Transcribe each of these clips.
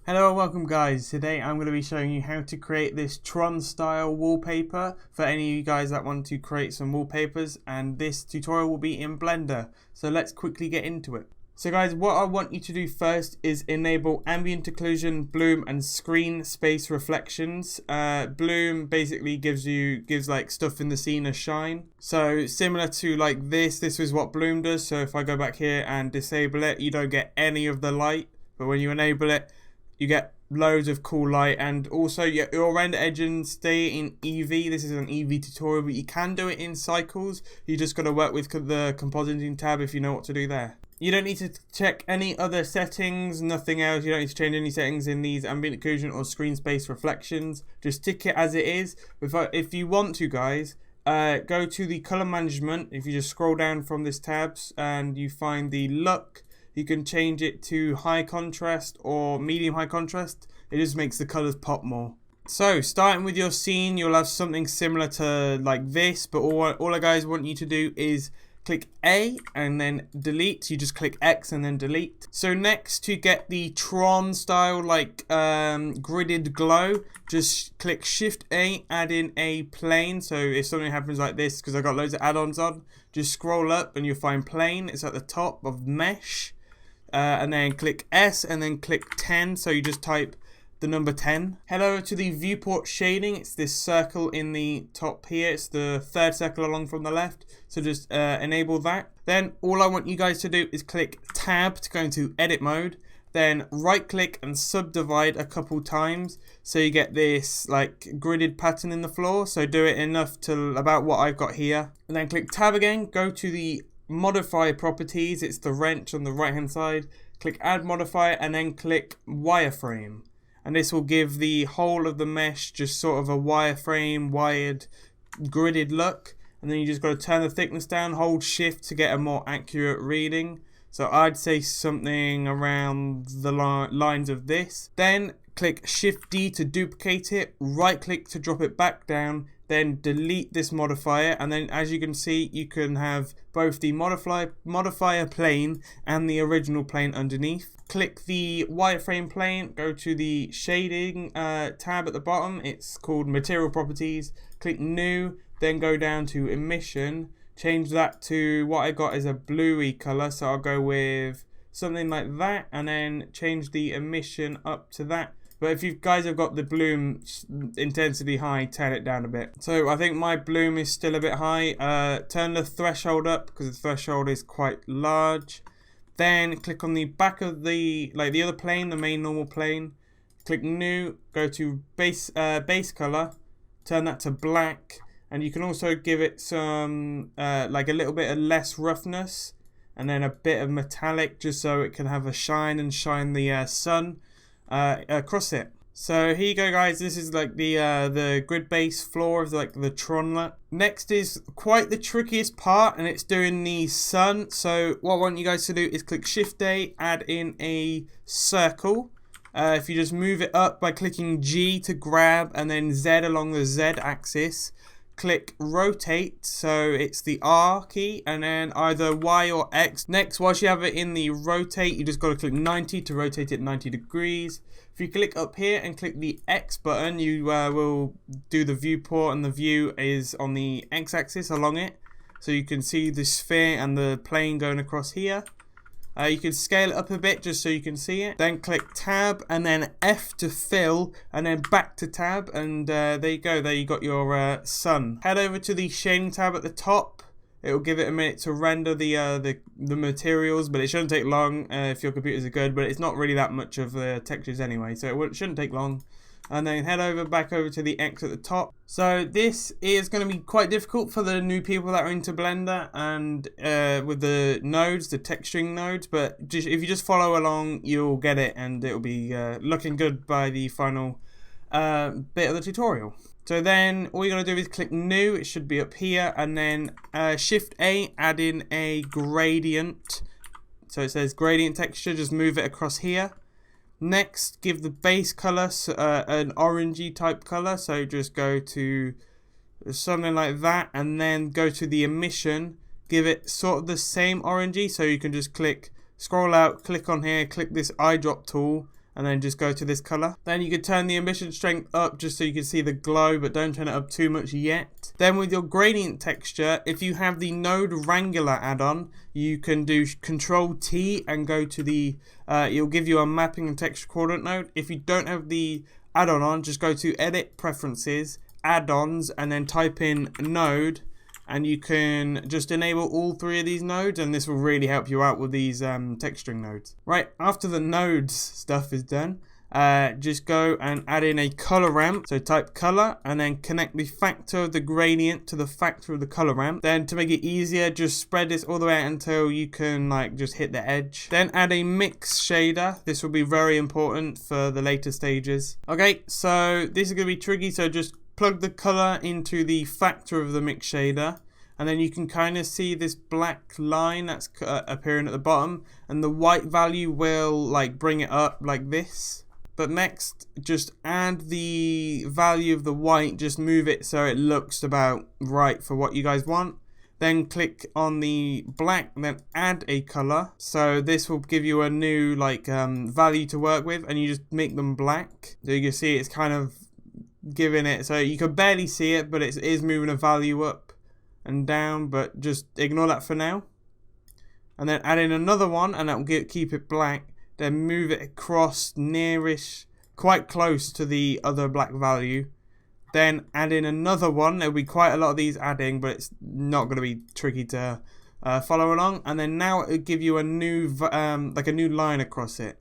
Hello and welcome guys. Today I'm going to be showing you how to create this Tron style wallpaper for any of you guys that want to create some wallpapers, and this tutorial will be in Blender. So let's quickly get into it. So guys, what I want you to do first is enable ambient occlusion, bloom and screen space reflections. Bloom basically gives like stuff in the scene a shine. So similar to like this is what bloom does. So if I go back here and disable it, you don't get any of the light, but when you enable it, you get loads of cool light. And also your render engine stay in EV. This is an EV tutorial, but you can do it in cycles. You just got to work with the compositing tab if you know what to do there. You don't need to check any other settings, nothing else. You don't need to change any settings in these ambient occlusion or screen space reflections. Just tick it as it is. If you want to, guys, go to the color management. If you just scroll down from this tabs and you find the look, you can change it to high contrast or medium high contrast. It just makes the colors pop more. So starting with your scene, you'll have something similar to like this, but all I guys want you to do is click A and then delete. You just click X and then delete. So next, to get the Tron style like gridded glow, just click Shift A, add in a plane. So if something happens like this, because I've got loads of add-ons on, just scroll up and you'll find plane. It's at the top of mesh. And then click S and then click 10. So you just type the number 10. Head over to the Viewport Shading. It's this circle in the top here. It's the third circle along from the left. So just enable that. Then all I want you guys to do is click Tab to go into edit mode. Then right click and subdivide a couple times. So you get this like gridded pattern in the floor. So do it enough to about what I've got here. And then click Tab again. Go to the modify properties. It's the wrench on the right hand side. Click add modifier and then click wireframe, and this will give the whole of the mesh just sort of a wireframe wired gridded look. And then you just got to turn the thickness down, hold shift to get a more accurate reading. So I'd say something around the lines of this. Then click Shift D to duplicate it, right click to drop it back down, then delete this modifier, and then as you can see, you can have both the modifier plane and the original plane underneath. Click the wireframe plane, go to the shading tab at the bottom. It's called material properties. Click new, then go down to emission. Change that to what I got is a bluey color, so I'll go with something like that, and then change the emission up to that. But if you guys have got the bloom intensity high, turn it down a bit. So I think my bloom is still a bit high. Turn the threshold up because the threshold is quite large. Then click on the back of the other plane, the main normal plane. Click new, go to base color, turn that to black, and you can also give it some like a little bit of less roughness, and then a bit of metallic just so it can have a shine and shine the sun across it. So here you go, guys. This is like the grid base floor of like the Tron look. Next is quite the trickiest part, and it's doing the sun. So what I want you guys to do is click Shift A, add in a circle. If you just move it up by clicking G to grab, and then Z along the Z axis. Click rotate, so it's the R key, and then either Y or X. Next, once you have it in the rotate, you just got to click 90 to rotate it 90 degrees. If you click up here and click the X button, you will do the viewport, and the view is on the X axis along it. So you can see the sphere and the plane going across here. You can scale it up a bit just so you can see it. Then click tab and then F to fill, and then back to tab, and there you go. There you got your sun. Head over to the shading tab at the top. It will give it a minute to render the materials, but it shouldn't take long if your computers are good. But it's not really that much of the textures anyway, so it shouldn't take long. And then head back over to the X at the top. So this is going to be quite difficult for the new people that are into Blender and with the nodes, the texturing nodes. But if you just follow along, you'll get it, and it'll be looking good by the final bit of the tutorial. So then all you're going to do is click new. It should be up here, and then Shift A, add in a gradient. So it says gradient texture. Just move it across here. Next, give the base color an orangey type color, so just go to something like that, and then go to the emission, give it sort of the same orangey, so you can just scroll out, click on here, click this eyedrop tool, and then just go to this color. Then you could turn the emission strength up just so you can see the glow, but don't turn it up too much yet. Then with your gradient texture, if you have the Node Wrangler add-on, you can do Control T and go to the, it'll give you a mapping and texture coordinate node. If you don't have the add-on on, just go to Edit Preferences, Add-ons, and then type in Node, and you can just enable all three of these nodes, and this will really help you out with these texturing nodes. Right, after the nodes stuff is done, just go and add in a color ramp. So type color and then connect the factor of the gradient to the factor of the color ramp. Then to make it easier, just spread this all the way out until you can like just hit the edge. Then add a mix shader. This will be very important for the later stages. Okay, so this is going to be tricky, so just plug the color into the factor of the mix shader, and then you can kind of see this black line that's appearing at the bottom, and the white value will like bring it up like this. But next, just add the value of the white, just move it so it looks about right for what you guys want. Then click on the black, then add a color. So this will give you a new like value to work with, and you just make them black. So you can see it's kind of giving it, so you can barely see it, but it is moving a value up and down, but just ignore that for now. And then add in another one, and that will keep it black. Then move it across nearish, quite close to the other black value. Then add in another one. There'll be quite a lot of these adding, but it's not going to be tricky to follow along. And then now it'll give you a new like a new line across it.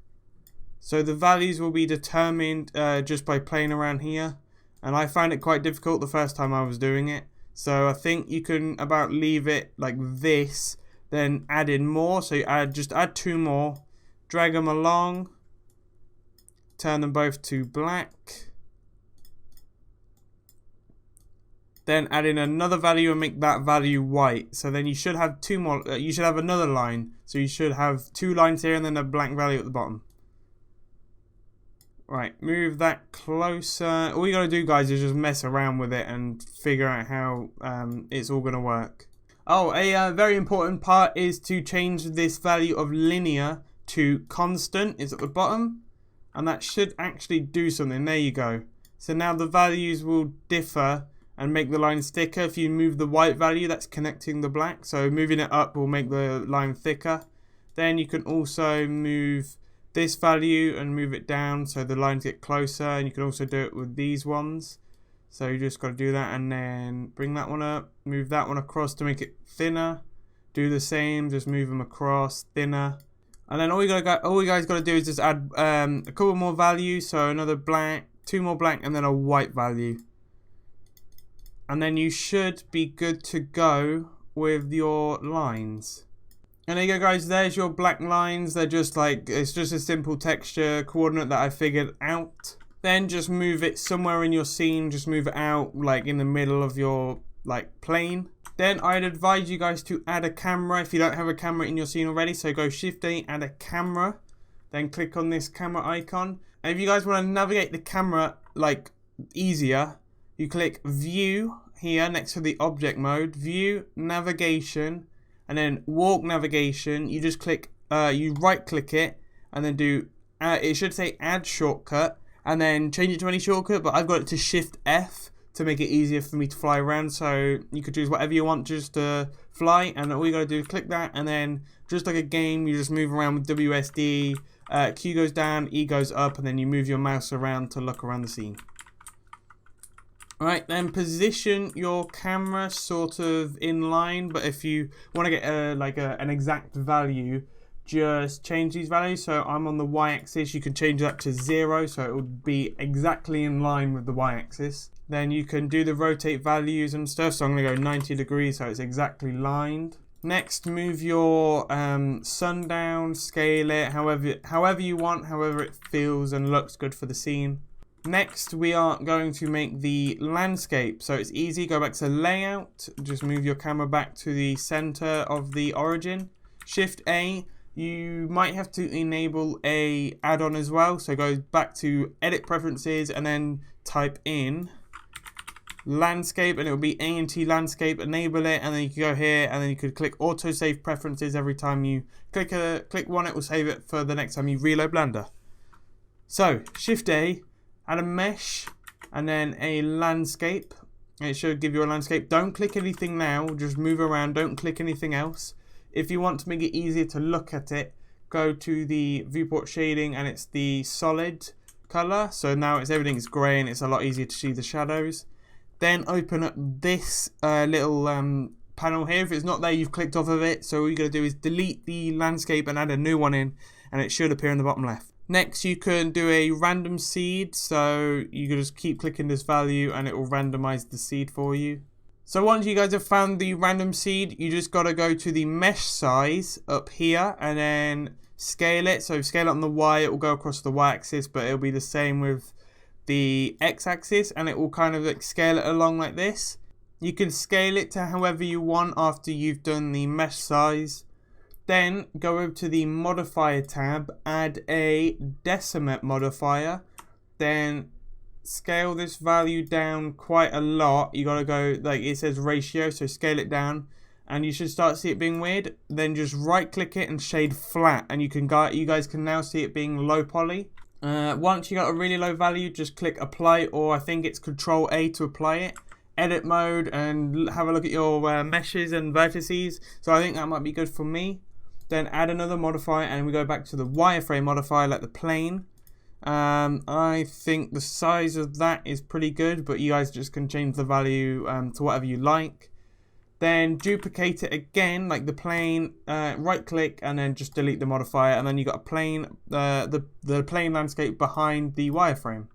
So the values will be determined just by playing around here. And I found it quite difficult the first time I was doing it. So I think you can about leave it like this, then add in more. So you just add two more, drag them along, turn them both to black. Then add in another value and make that value white. So then you should have two more, you should have another line. So you should have two lines here and then a blank value at the bottom. Right, move that closer. All you gotta do, guys, is just mess around with it and figure out how it's all gonna work. Oh, a very important part is to change this value of linear to constant. It's at the bottom, and that should actually do something. There you go. So now the values will differ and make the line thicker. If you move the white value, that's connecting the black. So moving it up will make the line thicker. Then you can also move this value and move it down so the lines get closer, and you can also do it with these ones. So you just got to do that and then bring that one up, move that one across to make it thinner. Do the same, just move them across, thinner. And then all you guys got to do is just add a couple more values. So another black, two more black, and then a white value. And then you should be good to go with your lines. And there you go, guys, there's your black lines. They're just like, it's just a simple texture coordinate that I figured out. Then just move it somewhere in your scene, just move it out like in the middle of your like plane. Then I'd advise you guys to add a camera if you don't have a camera in your scene already. So go Shift A, add a camera, then click on this camera icon. And if you guys want to navigate the camera like easier, you click View here next to the object mode, View, Navigation, and then walk navigation. You just click, you right click it, and then do, it should say add shortcut, and then change it to any shortcut, but I've got it to Shift F to make it easier for me to fly around. So you could choose whatever you want just to fly, and all you gotta do is click that, and then just like a game, you just move around with WSD, Q goes down, E goes up, and then you move your mouse around to look around the scene. Right, then position your camera sort of in line, but if you want to get an exact value, just change these values. So I'm on the y-axis, you can change that to 0, so it would be exactly in line with the y-axis. Then you can do the rotate values and stuff, so I'm going to go 90 degrees so it's exactly lined. Next, move your sun down, scale it however you want, however it feels and looks good for the scene. Next, we are going to make the landscape. So it's easy, go back to layout, just move your camera back to the center of the origin. Shift A, you might have to enable a add-on as well. So go back to edit preferences and then type in landscape, and it will be A&T landscape, enable it, and then you can go here and then you could click autosave preferences. Every time you click one, it will save it for the next time you reload Blender. So Shift A, add a mesh and then a landscape. It should give you a landscape. Don't click anything now, just move around, don't click anything else. If you want to make it easier to look at it, go to the Viewport Shading and it's the solid color. So now everything's grey and it's a lot easier to see the shadows. Then open up this little panel here. If it's not there, you've clicked off of it. So all you got to do is delete the landscape and add a new one in, and it should appear in the bottom left. Next, you can do a random seed. So you can just keep clicking this value and it will randomize the seed for you. So once you guys have found the random seed, you just got to go to the mesh size up here and then scale it. So scale it on the Y, it will go across the Y axis, but it'll be the same with the X axis, and it will kind of like scale it along like this. You can scale it to however you want after you've done the mesh size. Then go over to the modifier tab, add a decimate modifier, then scale this value down quite a lot. You gotta go, like it says ratio, so scale it down, and you should start to see it being weird. Then just right click it and shade flat, and you guys can now see it being low poly. Once you got a really low value, just click apply, or I think it's Control A to apply it. Edit mode and have a look at your meshes and vertices. So I think that might be good for me. Then add another modifier and we go back to the wireframe modifier, like the plane. I think the size of that is pretty good, but you guys just can change the value to whatever you like. Then duplicate it again, like the plane, right click and then just delete the modifier, and then you got a plane, the plane landscape behind the wireframe.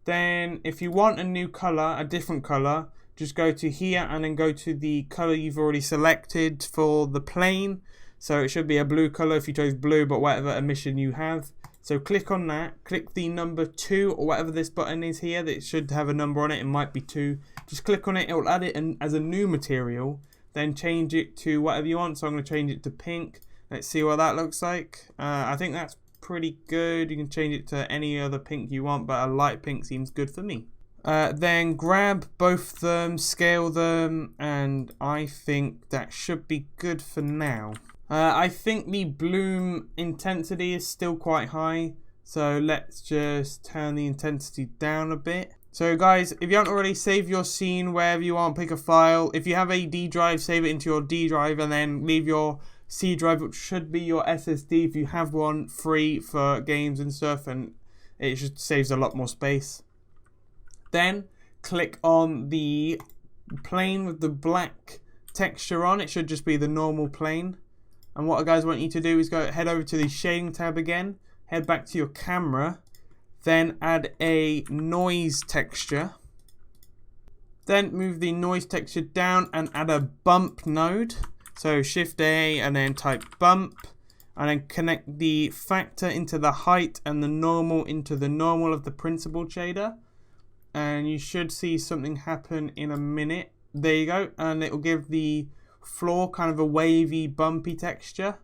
Then if you want a new color, a different color, just go to here and then go to the color you've already selected for the plane. So it should be a blue color if you chose blue, but whatever emission you have. So click on that, click the number 2 or whatever this button is here, that should have a number on it, it might be 2. Just click on it, it will add it in as a new material, then change it to whatever you want. So I'm going to change it to pink. Let's see what that looks like. I think that's pretty good. You can change it to any other pink you want, but a light pink seems good for me. Then grab both of them, scale them, and I think that should be good for now. I think the bloom intensity is still quite high, so let's just turn the intensity down a bit. So guys, if you haven't already, save your scene wherever you want, pick a file. If you have a D drive, save it into your D drive and then leave your C drive, which should be your SSD if you have one, free for games and stuff, and it just saves a lot more space. Then click on the plane with the black texture on. It should just be the normal plane. And what I guys want you to do is head over to the shading tab again, head back to your camera, then add a noise texture. Then move the noise texture down and add a bump node. So Shift A and then type bump, and then connect the factor into the height and the normal into the normal of the principal shader. And you should see something happen in a minute. There you go, and it will give the floor kind of a wavy bumpy texture.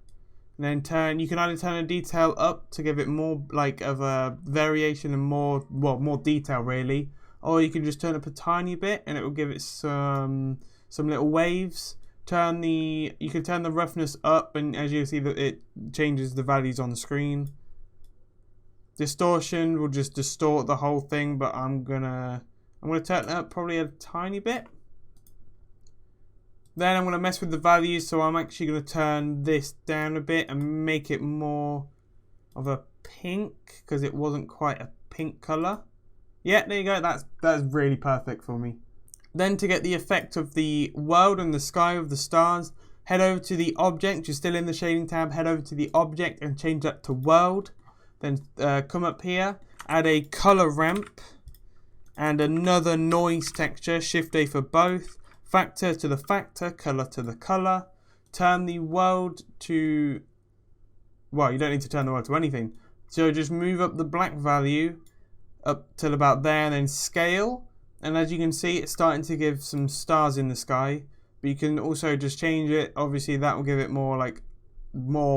And then you can either turn the detail up to give it more like of a variation and more detail really, or you can just turn it up a tiny bit and it will give it some little waves. You can turn the roughness up, and as you see that it changes the values on the screen. Distortion will just distort the whole thing, but I'm gonna turn it up probably a tiny bit. Then I'm going to mess with the values, so I'm actually going to turn this down a bit and make it more of a pink, because it wasn't quite a pink color. Yeah, there you go. That's really perfect for me. Then to get the effect of the world and the sky of the stars, head over to the object. You're still in the shading tab. Head over to the object and change that to world. Then come up here, add a color ramp and another noise texture. Shift A for both. Factor to the factor, color to the color. Turn the world to, well, you don't need to turn the world to anything. So just move up the black value up till about there, and then scale. And as you can see, it's starting to give some stars in the sky. But you can also just change it. Obviously, that will give it more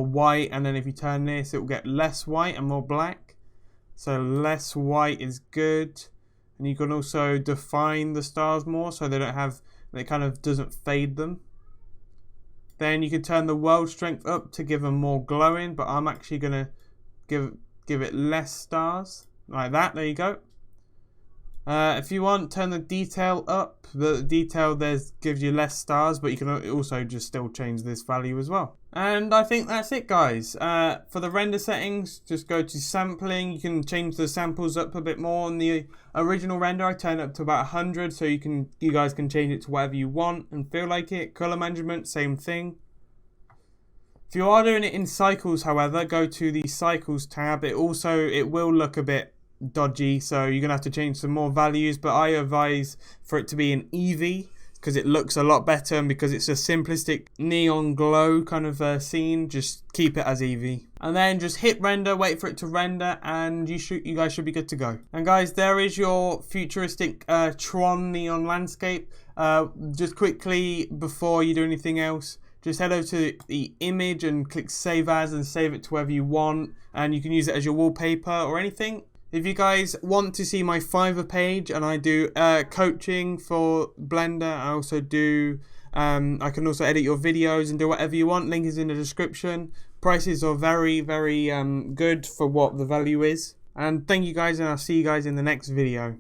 white. And then if you turn this, it will get less white and more black. So less white is good. And you can also define the stars more, so they don't have, it kind of doesn't fade them. Then you can turn the world strength up to give them more glowing, but I'm actually going to give it less stars, like that. There you go. If you want, turn the detail up. The detail gives you less stars, but you can also just still change this value as well. And I think that's it, guys. For the render settings, just go to sampling. You can change the samples up a bit more. On the original render, I turned it up to about 100, so you guys can change it to whatever you want and feel like it. Color management, same thing. If you are doing it in cycles, however, go to the cycles tab. It will look a bit dodgy, so you're gonna have to change some more values, but I advise for it to be an EV because it looks a lot better, and because it's a simplistic neon glow kind of scene, just keep it as EV. And then just hit render, wait for it to render, and you guys should be good to go. And guys, there is your futuristic Tron neon landscape. Just quickly, before you do anything else, just head over to the image and click save as and save it to wherever you want, and you can use it as your wallpaper or anything. If you guys want to see my Fiverr page, and I do coaching for Blender, I also do, I can also edit your videos and do whatever you want. Link is in the description. Prices are very, very good for what the value is. And thank you guys, and I'll see you guys in the next video.